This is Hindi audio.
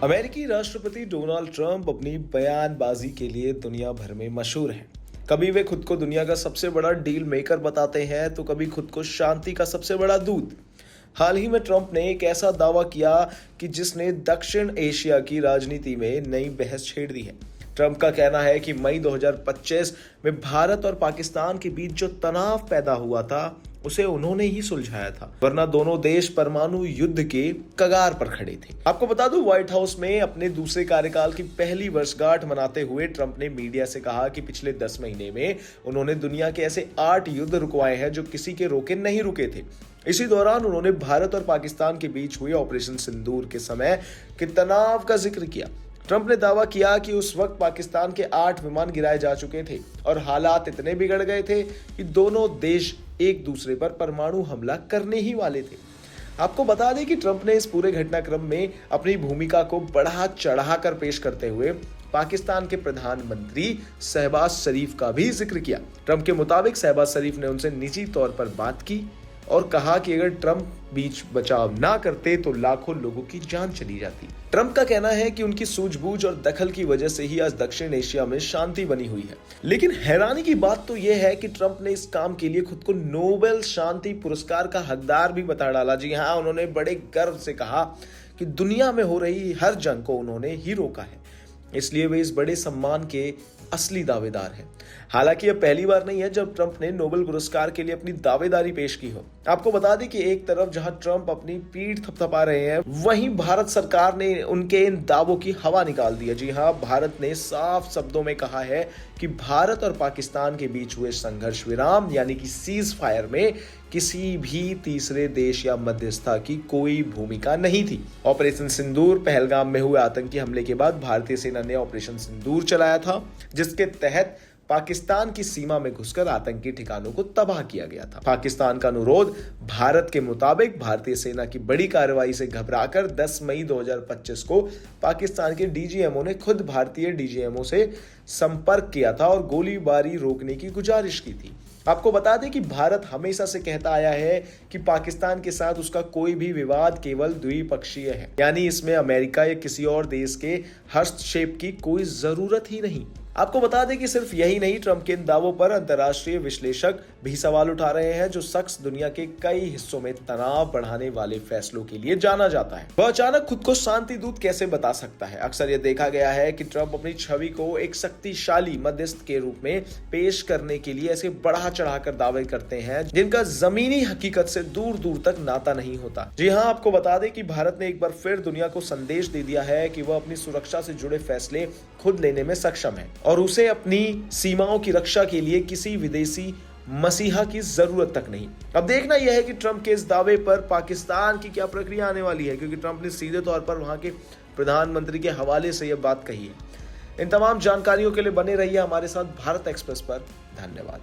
अमेरिकी राष्ट्रपति डोनाल्ड ट्रंप अपनी बयानबाजी के लिए दुनिया भर में मशहूर हैं। कभी वे खुद को दुनिया का सबसे बड़ा डील मेकर बताते हैं तो कभी खुद को शांति का सबसे बड़ा दूत। हाल ही में ट्रंप ने एक ऐसा दावा किया कि जिसने दक्षिण एशिया की राजनीति में नई बहस छेड़ दी है। ट्रंप का कहना है कि मई 2025 में भारत और पाकिस्तान के बीच जो तनाव पैदा हुआ था उसे उन्होंने ही सुलझाया था, वरना दोनों देश परमाणु युद्ध के कगार पर खड़े थे। आपको बता दूं, व्हाइट हाउस में अपने दूसरे कार्यकाल की पहली वर्षगांठ मनाते हुए ट्रंप ने मीडिया से कहा कि पिछले 10 महीने में उन्होंने दुनिया के ऐसे 8 युद्ध रुकवाए हैं जो किसी के रोके नहीं रुके थे। इसी दौरान उन्होंने भारत और पाकिस्तान के बीच हुए ऑपरेशन सिंदूर के समय के तनाव का जिक्र किया। ट्रंप ने दावा किया कि उस वक्त पाकिस्तान के 8 विमान गिराए जा चुके थे और हालात इतने बिगड़ गए थे कि दोनों देश एक दूसरे पर परमाणु हमला करने ही वाले थे। आपको बता दें कि ट्रंप ने इस पूरे घटनाक्रम में अपनी भूमिका को बढ़ा चढ़ाकर पेश करते हुए पाकिस्तान के प्रधानमंत्री शहबाज शरीफ का भी जिक्र किया। ट्रंप के मुताबिक शहबाज शरीफ ने उनसे निजी तौर पर बात की और कहा कि अगर ट्रंप बीच बचाव ना करते तो लाखों लोगों की जान चली जाती। ट्रंप का कहना है कि उनकी सूझबूझ और दखल की वजह से ही आज दक्षिण एशिया में शांति बनी हुई है। लेकिन हैरानी की बात तो यह है कि ट्रंप ने इस काम के लिए खुद को नोबेल शांति पुरस्कार का हकदार भी बता डाला। जी हाँ, उन्होंने बड़े गर्व से कहा कि दुनिया में हो रही हर जंग को उन्होंने ही रोका है, इसलिए वे इस बड़े सम्मान के असली दावेदार हैं। हालांकि यह पहली बार नहीं है जब ट्रंप ने नोबेल पुरस्कार के लिए अपनी दावेदारी पेश की हो। आपको बता दें कि एक तरफ जहां ट्रंप अपनी पीठ थपथपा रहे हैं, वहीं भारत सरकार ने उनके इन दावों की हवा निकाल दी है। जी हां, भारत ने साफ शब्दों में कहा है कि भारत और पाकिस्तान के बीच हुए संघर्ष विराम यानी कि सीज फायर में किसी भी तीसरे देश या मध्यस्थता की कोई भूमिका नहीं थी। ऑपरेशन सिंदूर पहलगाम में हुए आतंकी हमले के बाद भारतीय सेना ने ऑपरेशन सिंदूर चलाया था, जिसके तहत पाकिस्तान की सीमा में घुसकर आतंकी ठिकानों को तबाह किया गया था। पाकिस्तान का अनुरोध भारत के मुताबिक भारतीय सेना की बड़ी कार्रवाई से घबराकर 10 मई 2025 को पाकिस्तान के डीजीएमओ ने खुद भारतीय डीजीएमओ से संपर्क किया था और गोलीबारी रोकने की गुजारिश की थी। आपको बता दें कि भारत हमेशा से कहता आया है कि पाकिस्तान के साथ उसका कोई भी विवाद केवल द्विपक्षीय है, यानी इसमें अमेरिका या किसी और देश के हस्तक्षेप की कोई जरूरत ही नहीं। आपको बता दें कि सिर्फ यही नहीं, ट्रंप के इन दावों पर अंतर्राष्ट्रीय विश्लेषक भी सवाल उठा रहे हैं। जो शख्स दुनिया के कई हिस्सों में तनाव बढ़ाने वाले फैसलों के लिए जाना जाता है, वह अचानक खुद को शांति दूत कैसे बता सकता है। अक्सर यह देखा गया है कि ट्रंप अपनी छवि को एक शक्तिशाली मध्यस्थ के रूप में पेश करने के लिए ऐसे बढ़ा चढ़ाकर दावे करते हैं जिनका जमीनी हकीकत से दूर दूर तक नाता नहीं होता। जी हाँ, आपको बता दें कि भारत ने एक बार फिर दुनिया को संदेश दे दिया है कि वह अपनी सुरक्षा से जुड़े फैसले खुद लेने में सक्षम है और उसे अपनी सीमाओं की रक्षा के लिए किसी विदेशी मसीहा की जरूरत तक नहीं। अब देखना यह है कि ट्रंप के इस दावे पर पाकिस्तान की क्या प्रक्रिया आने वाली है, क्योंकि ट्रंप ने सीधे तौर पर वहां के प्रधानमंत्री के हवाले से यह बात कही है। इन तमाम जानकारियों के लिए बने रहिए हमारे साथ भारत एक्सप्रेस पर। धन्यवाद।